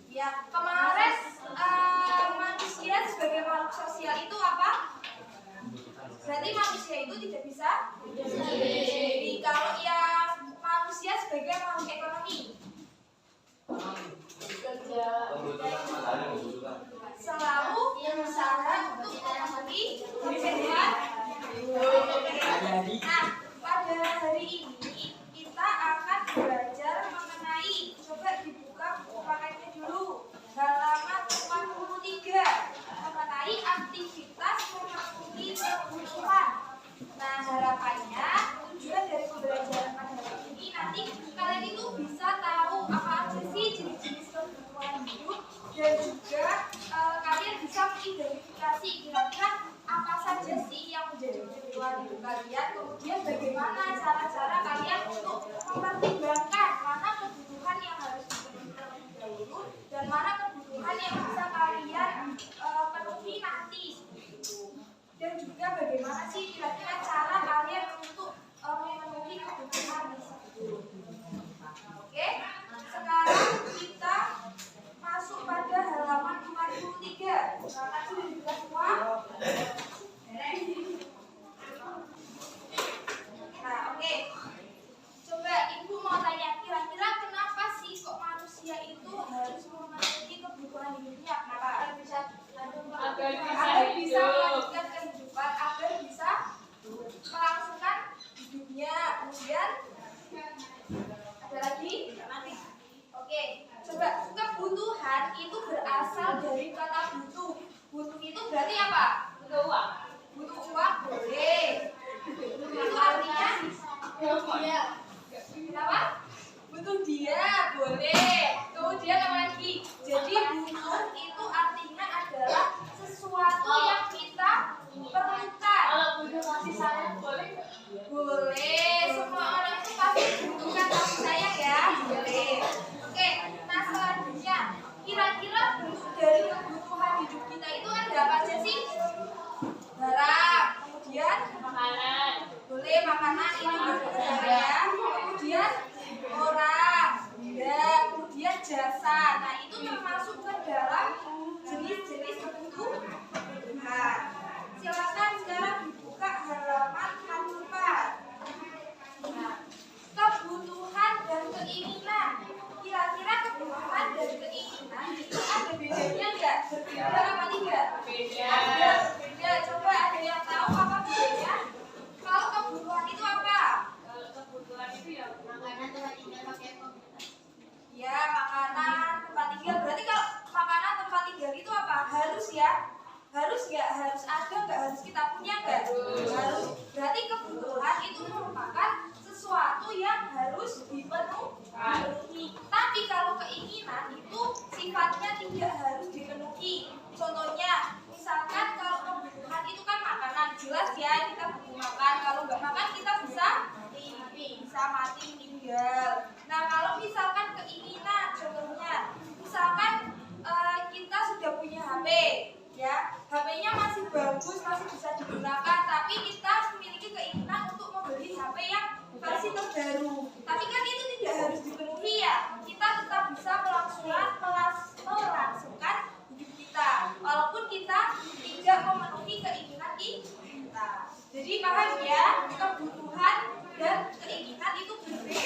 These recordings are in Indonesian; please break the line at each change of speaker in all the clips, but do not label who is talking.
Ya, kemarin manusia sebagai makhluk sosial itu apa? Berarti manusia itu tidak bisa sendiri. Kalau yang manusia sebagai makhluk ekonomi, selalu berusaha untuk memenuhi kebutuhan. Nah, pada hari ini kita akan belajar mengenai, coba dibuka buku paketnya dulu, halaman 43, mengenai aktivitas memenuhi kebutuhan. Nah, harapannya tujuan dari pembelajaran pada hari ini nanti kalian itu bisa tahu apa aja sih jenis-jenis kebutuhan hidup, dan juga kalian bisa mengidentifikasi kira-kira apa saja sih yang menjadi kebutuhan hidup kalian, kemudian bagaimana cara-cara kalian untuk mempertimbangkan mana kebutuhan yang harus dipenuhi terlebih dahulu dan mana kebutuhan yang bisa kalian penuhi nanti, dan juga bagaimana sih kira-kira cara kalian untuk memenuhi kebutuhan tersebut. Oke, sekarang kita masuk pada halaman 43. Silakan sudah dibuka semua. Nah, oke. Coba Ibu mau tanya, kira-kira kenapa sih kok manusia itu harus memenuhi kebutuhan hidupnya? Kenapa? Agar bisa melanjutkan kehidupan, agar bisa melangsungkan hidupnya. Kemudian ada lagi? Oke, coba kebutuhan itu berasal dari kata butuh. Butuh itu berarti apa? Butuh uang. Butuh uang, boleh. Itu artinya dia. Kenapa? Butuh dia, boleh. Kemudian apa lagi? Jadi butuh itu artinya adalah sesuatu yang kita perlukan. Kalau butuh kasih sayang boleh? Boleh. Semua orang itu pasti membutuhkan kasih sayang ya, boleh. Oke, nah selanjutnya kira-kira bentuk dari kebutuhan hidup kita itu ada apa aja sih? Barang, kemudian makanan, boleh makanan ini barang ya. Kemudian orang, benda, kemudian jasa. Nah itu termasuk ke dalam jenis-jenis kebutuhan. Silakan sekarang dibuka halaman 44. Nah, kebutuhan dan keinginan. Kira-kira kebutuhan dan keinginan itu ada bedanya nggak? Berbeda apa tidak? Beda. Ada beda. Coba ada yang tahu apa bedanya? Kalau kebutuhan itu apa? Kalau kebutuhan itu ya makanan, tempat tinggal, pakai komunitas. Ya, makanan, tempat tinggal. Berarti kalau makanan, tempat tinggal itu apa? Harus ya? Harus nggak? Harus ada nggak? Harus kita punya nggak? Harus. Berarti kebutuhan itu merupakan sesuatu yang harus dipenuhi. Tapi kalau keinginan itu sifatnya tidak harus dipenuhi. Contohnya, misalkan kalau kebutuhan itu kan makanan, jelas ya kita butuh makan. Kalau nggak makan kita bisa mati meninggal. Nah kalau misalkan keinginan, contohnya, misalkan kita sudah punya HP, ya, HP-nya masih bagus, masih bisa digunakan, tapi kita memiliki keinginan untuk membeli HP yang versi terbaru. Tapi kan itu tidak harus dipenuhi ya. Kita tetap bisa melangsungkan hidup kita, walaupun kita tidak memenuhi keinginan kita. Jadi paham ya, kebutuhan dan keinginan itu berbeda.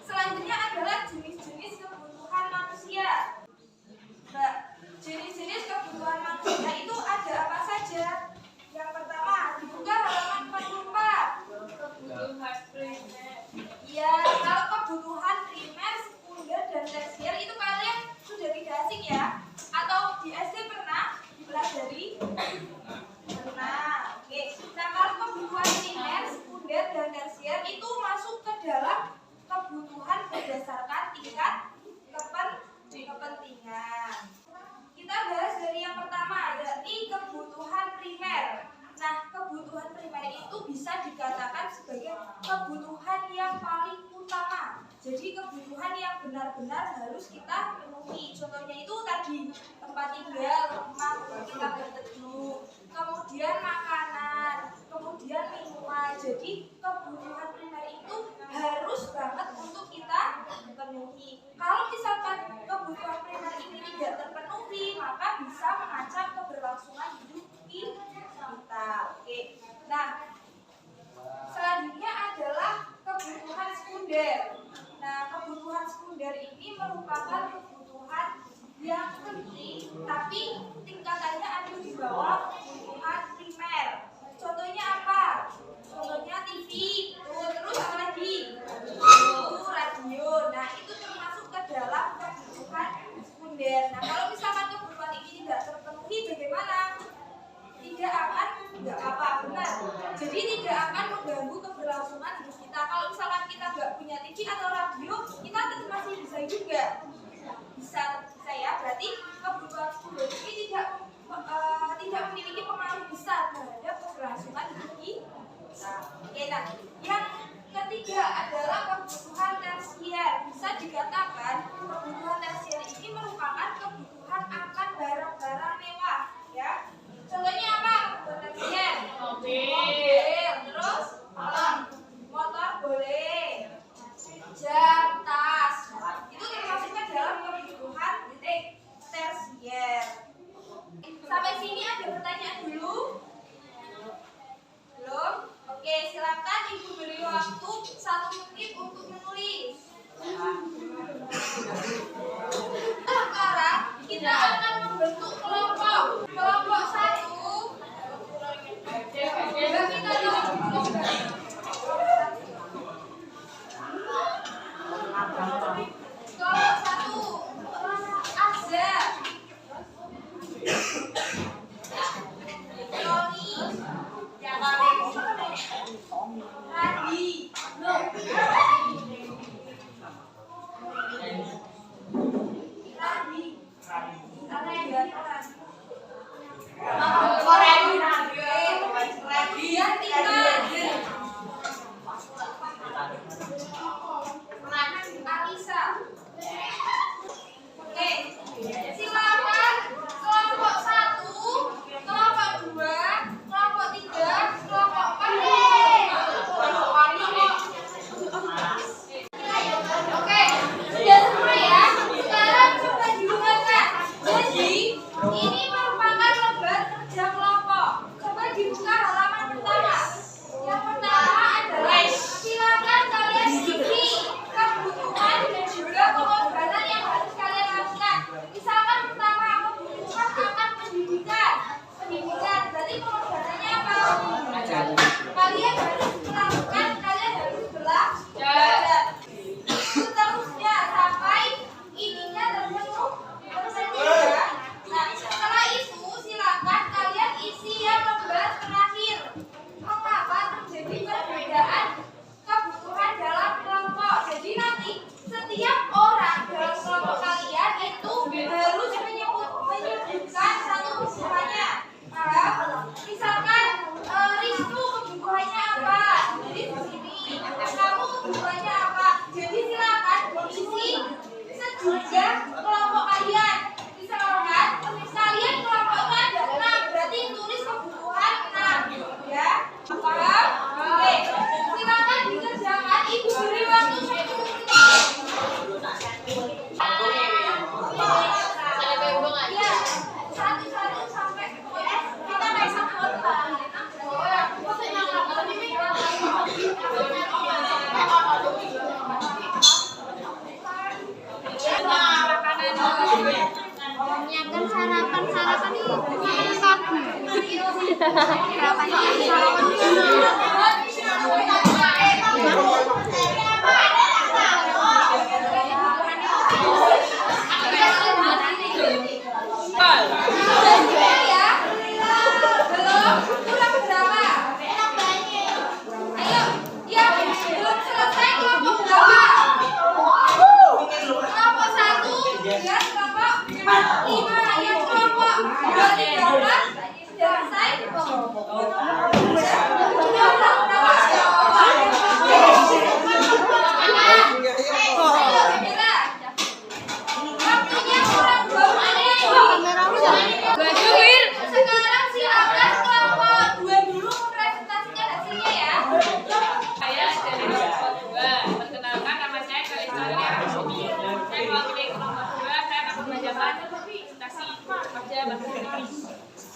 Selanjutnya adalah jenis-jenis kebutuhan manusia. Nah, jenis-jenis kebutuhan manusia itu ada apa saja? Yang pertama, dibuka halaman 44. Kebutuhan primer. Ya, kalau kebutuhan primer, sekunder, dan tersier itu kalian sudah tidak asing ya? Atau di SD pernah dipelajari? Pernah. Oke. Nah, kalau kebutuhan primer, sekunder, dan tersier itu masuk ke dalam kebutuhan berdasarkan tingkat kepentingan. Kita bahas dari yang pertama, yakni kebutuhan primer. Nah, kebutuhan primer itu bisa dikatakan sebagai kebutuhan yang paling utama. Jadi kebutuhan yang benar-benar harus kita penuhi. Contohnya itu tadi tempat tinggal, rumah untuk kita berteduh, kemudian makanan, kemudian minuman. Jadi kebutuhan primer itu harus banget untuk kita penuhi. terpenuhi. Kalau misalkan kebutuhan primer ini tidak terpenuhi, maka bisa mengancam keberlangsungan hidup kita. Oke. Nah, selanjutnya adalah kebutuhan sekunder. Nah, kebutuhan sekunder ini merupakan kebutuhan yang penting, tapi tingkatannya ada di bawah kebutuhan primer. Contohnya apa? Contohnya TV, terus apa lagi? Radio. Nah, itu termasuk ke dalam kebutuhan sekunder. Nah, kalau misalkan kebutuhan ini tidak terpenuhi, bagaimana? Tidak akan, tidak apa, benar. Jadi tidak akan mengganggu keberlangsungan hidup kita. Kalau misalkan kita nggak punya TV atau radio, kita tetap masih bisa juga. Bisa ya. Berarti kebutuhan sekunder ini tidak memiliki pengaruh besar terhadap keberlangsungan hidup kita. Oke, nah, yang ketiga adalah kebutuhan tersier. Bisa dikatakan kebutuhan tersier ini merupakan kebutuhan akan barang-barang mewah, ya. Contohnya apa? Kebutuhan tersier. Mobil, terus motor boleh, jam, tas. Itu termasuknya dalam kebutuhan tersier. Sampai sini ada pertanyaan dulu? Belum? Oke, silakan Ibu beri waktu 1 menit untuk menulis. Sekarang kita akan membentuk kelompok. Kelompok 1.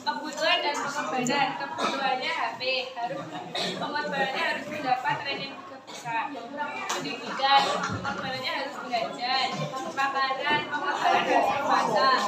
Kebutuhan dan pengorbanan. Kebutuhannya HP, pengorbanannya harus mendapat ranking besar. Pendidikan, pengorbanannya harus belajar. Makanan, pengorbanan harus memasak.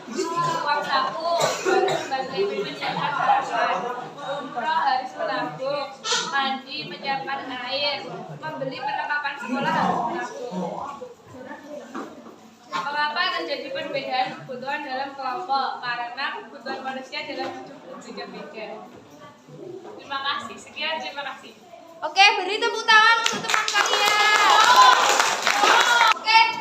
Uang saku harus sebagai menyiapkan sarapan. Umroh harus menabung. Mandi, menyiapkan air. Membeli perlengkapan sekolah harus menabung. Mengapa terjadi perbedaan kebutuhan dalam kelompok? Karena kebutuhan manusia dalam hidup berbeda-beda. Terima kasih. Sekian, terima kasih.
Oke, beri tepuk tangan untuk teman kalian. Oke.